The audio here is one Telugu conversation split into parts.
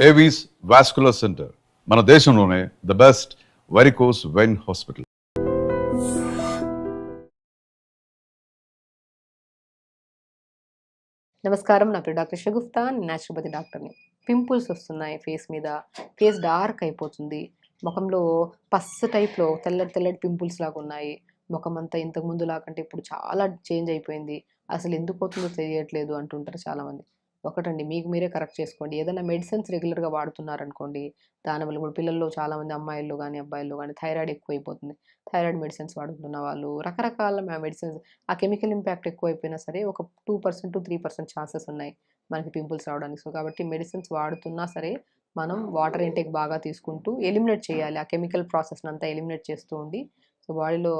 ఏవీస్ వాస్కులర్ సెంటర్ మన దేశంలోనే the best varicose vein hospital. నమస్కారం, నా పేరు డాక్టర్ షగుఫ్తా, న్యాచురోపతి డాక్టర్ని. పింపుల్స్ వస్తున్నాయి ఫేస్ మీద, ఫేస్ డార్క్ అయిపోతుంది, ముఖంలో పస్సు టైప్లో తెల్లటి తెల్లటి పింపుల్స్ లాగా ఉన్నాయి, ముఖం అంతా ఇంతకు ముందు లాకంటే ఇప్పుడు చాలా చేంజ్ అయిపోయింది, అసలు ఎందుకు అవుతుందో తెలియట్లేదు అంటుంటారు చాలామంది. ఒకటండి, మీకు మీరే కరెక్ట్ చేసుకోండి. ఏదైనా మెడిసిన్స్ రెగ్యులర్గా వాడుతున్నారనుకోండి, దానివల్ల ఇప్పుడు పిల్లల్లో చాలామంది అమ్మాయిల్లో కానీ అబ్బాయిల్లో కానీ థైరాయిడ్ ఎక్కువైపోతుంది. థైరాయిడ్ మెడిసిన్స్ వాడుతున్న వాళ్ళు రకరకాల మెడిసిన్స్, ఆ కెమికల్ ఇంపాక్ట్ ఎక్కువైపోయినా సరే ఒక 2% to 3% ఛాన్సెస్ ఉన్నాయి మనకి పింపుల్స్ రావడానికి. సో కాబట్టి మెడిసిన్స్ వాడుతున్నా సరే మనం వాటర్ ఇంటేక్ బాగా తీసుకుంటూ ఎలిమినేట్ చేయాలి, ఆ కెమికల్ ప్రాసెస్ని అంతా ఎలిమినేట్ చేస్తూ ఉండి. సో బాడీలో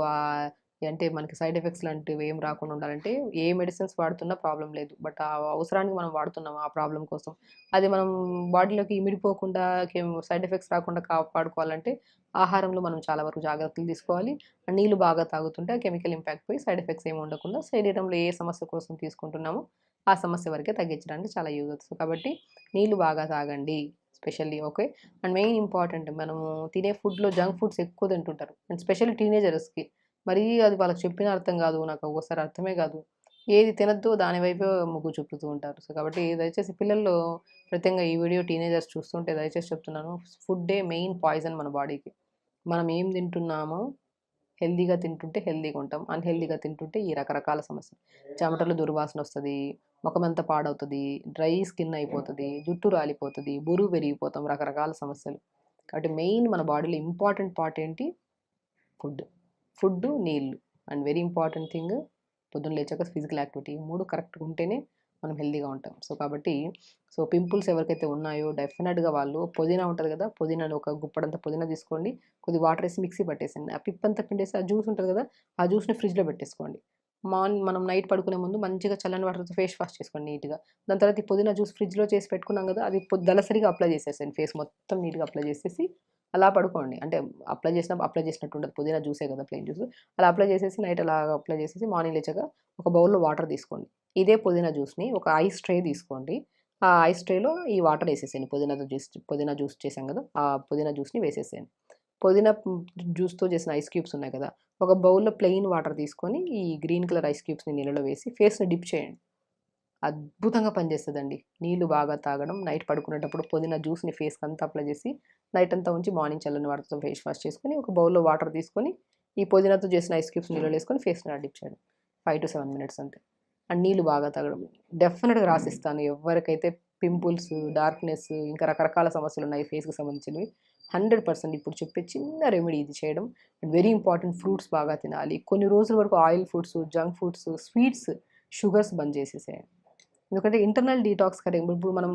అంటే మనకి సైడ్ ఎఫెక్ట్స్ లాంటివి ఏం రాకుండా ఉండాలంటే ఏ మెడిసిన్స్ వాడుతున్నా ప్రాబ్లం లేదు, బట్ ఆ అవసరానికి మనం వాడుతున్నాం ఆ ప్రాబ్లం కోసం, అది మనం బాడీలోకి ఇమిడిపోకుండా సైడ్ ఎఫెక్ట్స్ రాకుండా కాపాడుకోవాలంటే ఆహారంలో మనం చాలా వరకు జాగ్రత్తలు తీసుకోవాలి. నీళ్ళు బాగా తాగుతుంటే కెమికల్ ఇంపాక్ట్ పోయి సైడ్ ఎఫెక్ట్స్ ఏమి ఉండకుండా శరీరంలో ఏ సమస్య కోసం తీసుకుంటున్నామో ఆ సమస్య వరకే తగ్గించడానికి చాలా యూజ్ అవుతుంది. కాబట్టి నీళ్ళు బాగా తాగండి specially. Okay. And main important, మనము తినే ఫుడ్లో జంక్ ఫుడ్స్ ఎక్కువ తింటుంటారు, అండ్ స్పెషల్లీ టీనేజర్స్కి. మరి అది వాళ్ళకి చెప్పిన అర్థం కాదు, నాకు ఒక్కోసారి అర్థమే కాదు, ఏది తినద్దో దాని వైపే మొగ్గు చూపుతూ ఉంటారు. సో కాబట్టి దయచేసి పిల్లల్లో, ప్రత్యేకంగా ఈ వీడియో టీనేజర్స్ చూస్తుంటే దయచేసి చెప్తున్నాను, ఫుడ్డే మెయిన్ పాయిజన్ మన బాడీకి. మనం ఏం తింటున్నామో హెల్తీగా తింటుంటే హెల్తీగా ఉంటాం, అన్‌హెల్తీగా తింటుంటే ఈ రకరకాల సమస్యలు, చెమటలు దుర్వాసన వస్తుంది, ముఖమంతా పాడవుతుంది, డ్రై స్కిన్ అయిపోతుంది, జుట్టు రాలిపోతుంది, బురువు పెరిగిపోతాం, రకరకాల సమస్యలు. కాబట్టి మెయిన్ మన బాడీలో ఇంపార్టెంట్ పార్ట్ ఏంటి? ఫుడ్. ఫుడ్డు, నీళ్ళు, అండ్ వెరీ ఇంపార్టెంట్ థింగ్ పొద్దున్న లేచాక ఫిజికల్ యాక్టివిటీ. 3 కరెక్ట్‌గా ఉంటేనే మనం హెల్తీగా ఉంటాం. సో కాబట్టి పింపుల్స్ ఎవరికైతే ఉన్నాయో డెఫినెట్‌గా వాళ్ళు పుదీనా ఉంటది కదా! పుదీనాని ఒక గుప్పెడంత పుదీనా తీసుకోండి, కొద్దిగా వాటర్ ఏసి మిక్సీ పట్టేసేయండి. ఆ పిప్పంతా పిండేసి ఆ జ్యూస్ ఉంటది కదా! ఆ జ్యూస్‌ని ఫ్రిడ్జ్‌లో పెట్టేసుకోండి. మనం నైట్ పడుకునే ముందు మంచిగా చల్లని వాటర్‌తో ఫేస్ వాష్ చేసుకోండి నీట్‌గా. దాని తర్వాత ఈ పుదీనా జ్యూస్ ఫ్రిడ్జ్‌లో చేసి పెట్టుకున్నాం కదా! అది దళసరిగా అప్లై చేసేసేయండి. ఫేస్ మొత్తం నీట్‌గా అప్లై చేసేసి అలా పడుకోండి. అంటే అప్లై చేసినట్టు ఉండదు, పుదీనా జ్యూసే కదా, ప్లెయిన్ జ్యూస్. అలా అప్లై చేసేసి నైట్ అలాగా అప్లై చేసేసి మార్నింగ్ లేచాక ఒక బౌల్‌లో వాటర్ తీసుకోండి. ఇదే పుదీనా జ్యూస్‌ని ఒక ఐస్ ట్రే తీసుకోండి. ఆ ఐస్ ట్రేలో ఈ వాటర్ ఏసేసేయండి. పుదీనా జ్యూస్ చేసాం కదా! ఆ పుదీనా జ్యూస్‌ని వేసేసేయండి. పుదీనా జ్యూస్‌తో చేసిన ఐస్ క్యూబ్స్ ఉన్నాయి కదా! ఒక బౌల్‌లో ప్లెయిన్ వాటర్ తీసుకొని ఈ గ్రీన్ కలర్ ఐస్ క్యూబ్స్‌ని నీళ్ళలో వేసి ఫేస్‌ని డిప్ చేయండి. అద్భుతంగా పనిచేస్తదండి. నీళ్ళు బాగా తాగడం, నైట్ పడుకునేటప్పుడు పుదీనా జ్యూస్‌ని ఫేస్‌కంతా అప్లై చేసి, నైట్ అంతా ఉంచి మార్నింగ్ చల్లని వాటర్‌తో ఫేస్ వాష్ చేసుకొని, ఒక బౌల్‌లో వాటర్ తీసుకొని, ఈ పుదీనాతో చేసిన ఐస్ క్యూబ్స్ నీళ్ళలో ఏసుకొని ఫేస్‌ని అలా డిప్ చేయడం. 5-7 మినిట్స్ అంతే. అండ్ నీళ్ళు బాగా తాగడం. డెఫినిట్‌గా రాసిస్తాను ఎవరికైతే పింపుల్స్, డార్క్‌నెస్, ఇంకా రకరకాల సమస్యలున్నాయి ఫేస్‌కి సంబంధించినవి. 100% ఇప్పుడు చెప్పే చిన్న రెమెడీ ఇది చేయడం. అండ్ వెరీ ఇంపార్టెంట్, ఫ్రూట్స్ బాగా తినాలి. కొన్ని రోజుల వరకు oil foods, junk foods, sweets, sugars బంద్ చేసేసేయండి. ఎందుకంటే ఇంటర్నల్ డీటాక్స్ కదా! ఇప్పుడు మనం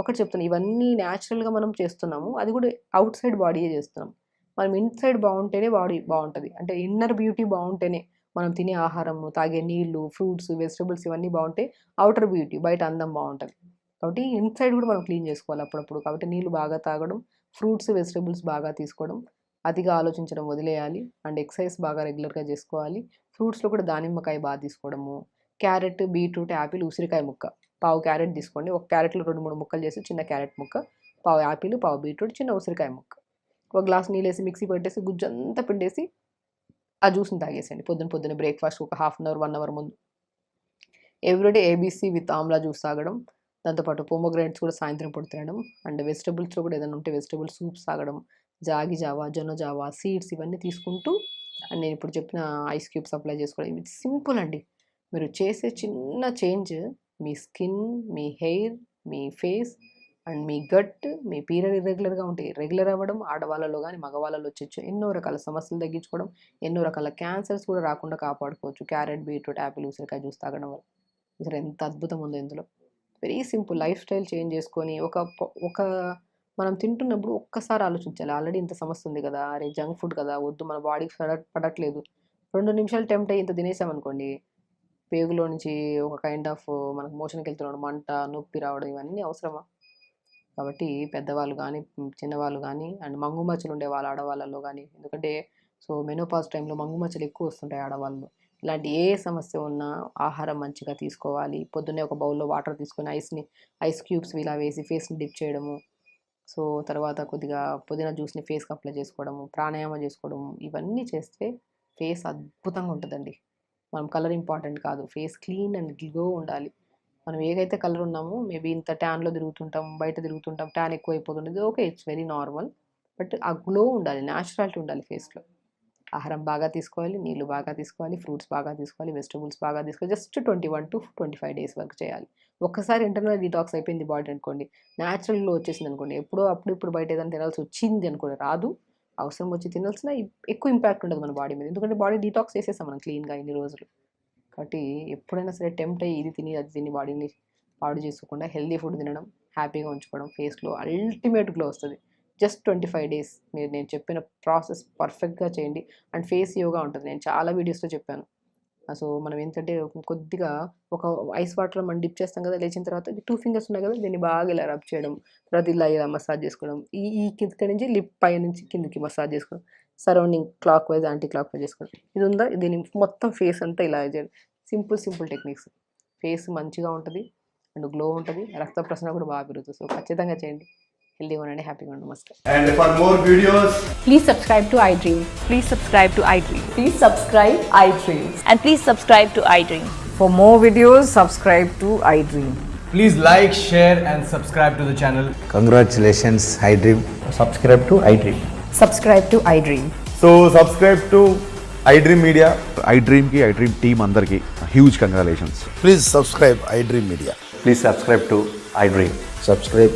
ఒకటి చెప్తున్నా, ఇవన్నీ న్యాచురల్‌గా మనం చేస్తున్నాము. అది కూడా ఔట్ సైడ్ బాడీయే చేస్తున్నాం. మనం ఇన్‌సైడ్ బావుంటేనే బాడీ బావుంటది. అంటే ఇన్నర్ బ్యూటీ బావుంటేనే మనం తినే ఆహారము, తాగే నీళ్ళు, ఫ్రూట్స్, వెజిటబుల్స్ ఇవన్నీ బావుంటే ఔటర్ బ్యూటీ, బయట అందం బావుంటది. కాబట్టి ఇన్‌సైడ్ కూడా మనం క్లీన్ చేసుకోవాలి అప్పుడప్పుడు. కాబట్టి నీళ్ళు బాగా తాగడం, ఫ్రూట్స్, వెజిటబుల్స్ బాగా తీసుకోవడం, అతిగా ఆలోచించడం వదిలేయాలి. అండ్ ఎక్సర్సైజ్ బాగా రెగ్యులర్‌గా చేసుకోవాలి. ఫ్రూట్స్‌లో కూడా దానిమ్మకాయ తీసుకోవడము, క్యారెట్, బీట్రూట్, యాపిల్, ఉసిరికాయ ముక్క. పావు క్యారెట్ తీసుకోండి. ఒక క్యారెట్‌లో 2, 3 ముక్కలు చేసి చిన్న క్యారెట్ ముక్క, పావు యాపిల్, పావు బీట్రూట్, చిన్న ఉసిరికాయ ముక్క. ఒక గ్లాస్ నీళ్ళేసి మిక్సీ పట్టేసి గుజ్జంతా పిండేసి ఆ జ్యూస్‌ని తాగేసేయండి. పొద్దున్నే బ్రేక్‌ఫాస్ట్ ఒక హాఫ్ అన్ అవర్, 1 అవర్ ముందు. Everyday ABC with Amla juice తాగడం. దాంతో పాటు పోమోగ్రానేట్స్ కూడా సాయంత్రం పూట తినడం. అండ్ వెజిటబుల్స్‌లో కూడా ఏదైనా ఉంటే వెజిటబుల్ సూప్స్ తాగడం. జాగి జావా, జొన్న జావా, సీడ్స్ ఇవన్నీ తీసుకుంటూ, అండ్ నేను ఇప్పుడు చెప్పిన ఐస్ క్యూబ్స్ అప్లై చేసుకోవడం. ఇది సింపుల్ అండి. మీరు చేసే చిన్న చేంజ్ మీ స్కిన్, మీ హెయిర్, మీ ఫేస్, అండ్ మీ గట్, మీ పీరియడ్ ఇర్రెగ్యులర్‌గా ఉంటే రెగ్యులర్ అవ్వడం, ఆడవాళ్ళలో గాని మగవాళ్ళలో వచ్చే ఎన్నో రకాల సమస్యలు తగ్గించుకోవడం, ఎన్నో రకాల క్యాన్సర్స్ కూడా రాకుండా కాపాడుకోవచ్చు. క్యారెట్, బీట్రూట్, యాపిల్, ఉసిరికాయ జ్యూస్ తాగడం వల్ల. అసలు ఎంత అద్భుతం ఉందో ఇందులో. Very simple life style change చేసుకొని ఒక మనం తింటున్నప్పుడు ఒక్కసారి ఆలోచించాలి. ఆల్రెడీ ఇంత సమస్య ఉంది కదా! అరే జంక్ ఫుడ్ కదా! వద్దు, మన బాడీకి పడట్లేదు. 2 నిమిషాలు టెంప్ట్ అయ్యి ఇంత తినేసామనుకోండి, పేగులో నుంచి ఒక కైండ్ ఆఫ్ మనకు మోషన్‌కెళ్తున్నప్పుడు మంట, నొప్పి రావడం ఇవన్నీ అవసరమా? కాబట్టి పెద్దవాళ్ళు గానీ, చిన్నవాళ్ళు గానీ, అండ్ మంగు ఉండే వాళ్ళ ఆడవాళ్ళలో గానీ, ఎందుకంటే మెనోపాజ్ టైంలో మంగు మచ్చలు ఎక్కువ వస్తుంటాయి ఆడవాళ్ళలో. ఇలాంటి ఏ సమస్య ఉన్నా ఆహారం మంచిగా తీసుకోవాలి. పొద్దున్నే ఒక బౌల్‌లో వాటర్ తీసుకొని ఐస్ క్యూబ్స్ ఇలా వేసి ఫేస్‌ని డిప్ చేయడము. సో తర్వాత కొద్దిగా పుదీనా జ్యూస్ని ఫేస్కి అప్లై చేసుకోవడము, ప్రాణాయామం చేసుకోవడము, ఇవన్నీ చేస్తే ఫేస్ అద్భుతంగా ఉంటుందండి. మనం కలర్ ఇంపార్టెంట్ కాదు, ఫేస్ క్లీన్ అండ్ గ్లో ఉండాలి. మనం ఏదైతే కలర్ ఉన్నామో మేబీ ఇంత ట్యాన్లో తిరుగుతుంటాం, బయట తిరుగుతుంటాం, ట్యాన్ ఎక్కువ అయిపోతుంది, okay, it's very normal. But ఆ గ్లో ఉండాలి, న్యాచురాలిటీ ఉండాలి ఫేస్లో. ఆహారం బాగా తీసుకోవాలి, నీళ్ళు బాగా తీసుకోవాలి, ఫ్రూట్స్ బాగా తీసుకోవాలి, వెజిటబుల్స్ బాగా తీసుకోవాలి. జస్ట్ 21 to 25 డేస్ వరకు చేయాలి. ఒక్కసారి ఇంటర్నల్ డీటాక్స్ అయిపోయింది బాడీ అనుకోండి, న్యాచురల్ గ్లో వచ్చేసింది అనుకోండి, ఎప్పుడో అప్పుడు ఇప్పుడు బయట ఏదైనా తినాల్సి వచ్చింది అనుకోండి, రాదు. అవసరం వచ్చి తినాల్సిన ఎక్కువ ఇంపాక్ట్ ఉండదు మన బాడీ మీద, ఎందుకంటే బాడీ డీటాక్స్ చేసేసాం మనం క్లీన్గా ఇన్ని రోజులు. కాబట్టి ఎప్పుడైనా సరే టెంప్ట్ అయ్యి ఇది తిని అది తిని బాడీని పాడు చేసుకోకుండా హెల్దీ ఫుడ్ తినడం, హ్యాపీగా ఉంచుకోవడం, ఫేస్లో అల్టిమేట్ గ్లో వస్తుంది. జస్ట్ 25 డేస్ మీరు నేను చెప్పిన ప్రాసెస్ పర్ఫెక్ట్గా చేయండి. అండ్ ఫేస్ యోగా ఉంటుంది, నేను చాలా వీడియోస్లో చెప్పాను. సో మనం ఏంటంటే కొద్దిగా ఒక ఐస్ వాటర్లో మనం డిప్ చేస్తాం కదా, లేచిన తర్వాత 2 ఫింగర్స్ ఉన్నాయి కదా, దీన్ని బాగా ఇలా రబ్ చేయడం, తర్వాత ఇలా మసాజ్ చేసుకోవడం, ఈ కింద నుంచి లిప్ పై నుంచి కిందకి మసాజ్ చేసుకోవడం, surrounding clock wise anti clock wise చేసుకోవడం, ఇది ఉందా, దీన్ని మొత్తం ఫేస్ అంతా ఇలా చేయాలి. సింపుల్ టెక్నిక్స్, ఫేస్ మంచిగా ఉంటుంది అండ్ గ్లో ఉంటుంది, రక్త ప్రసరణ కూడా బాగా పెరుగుతుంది. సో ఖచ్చితంగా చేయండి, హెల్దీగా ఉండండి, హ్యాపీగా ఉండండి. నమస్తే. And for more videos, Please subscribe to iDream. Please subscribe to iDream. Please subscribe iDream. And please subscribe to iDream. For more videos, subscribe to iDream. please like, share, and subscribe to the channel. Congratulations, iDream. Subscribe to iDream. Subscribe to iDream. So subscribe to iDream Media. iDream team అందరికీ huge congratulations. Please subscribe iDream Media. Please subscribe to iDream. Subscribe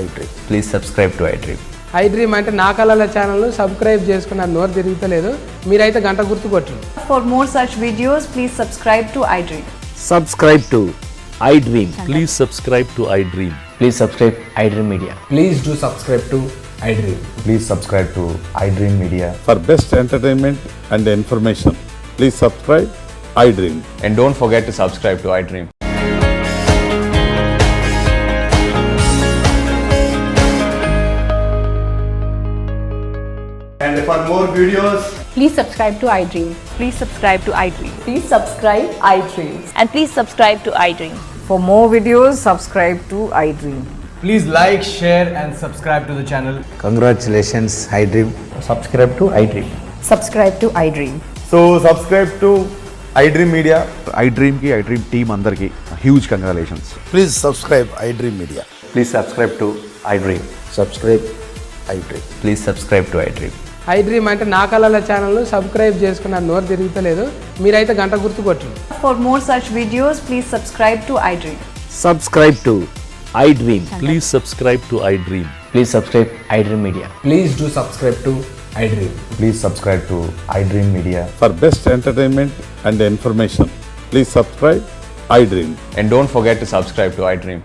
iDream. Please subscribe to iDream. iDream అంటే నా కళల ఛానల్ను సబ్స్క్రైబ్ చేసుకున్న నోరు తిరుగుతలేదు, మీరైతే గంట గుర్తు కొట్టండి. For more such videos, please subscribe to iDream. Subscribe to iDream. Please subscribe to iDream. Please subscribe iDream Media. Please do subscribe to iDream. Please subscribe to iDream Media. For best entertainment and information, please subscribe iDream. And don't forget to subscribe to iDream. And for more videos, Please subscribe to iDream. Please subscribe to iDream. Please subscribe iDream. And please subscribe to iDream. For more videos, subscribe to iDream. please like, share, and subscribe to the channel. Congratulations, iDream. Subscribe to iDream. Subscribe to iDream. So subscribe to iDream Media. iDream team అందరికీ huge congratulations. Please subscribe iDream Media. Please subscribe to iDream. Subscribe iDream. Please subscribe to iDream. iDream అంటే నా కళల ఛానల్ను సబ్స్క్రైబ్ చేసుకున్న నోరు తిరుగుతలేదు, మీరైతే గంట గుర్తు కొట్టండి. For more such videos, please subscribe to iDream. Subscribe to iDream. Please subscribe to iDream. Please subscribe iDream Media. Please do subscribe to iDream. Please subscribe to iDream Media. For best entertainment and information, please subscribe iDream. And don't forget to subscribe to iDream.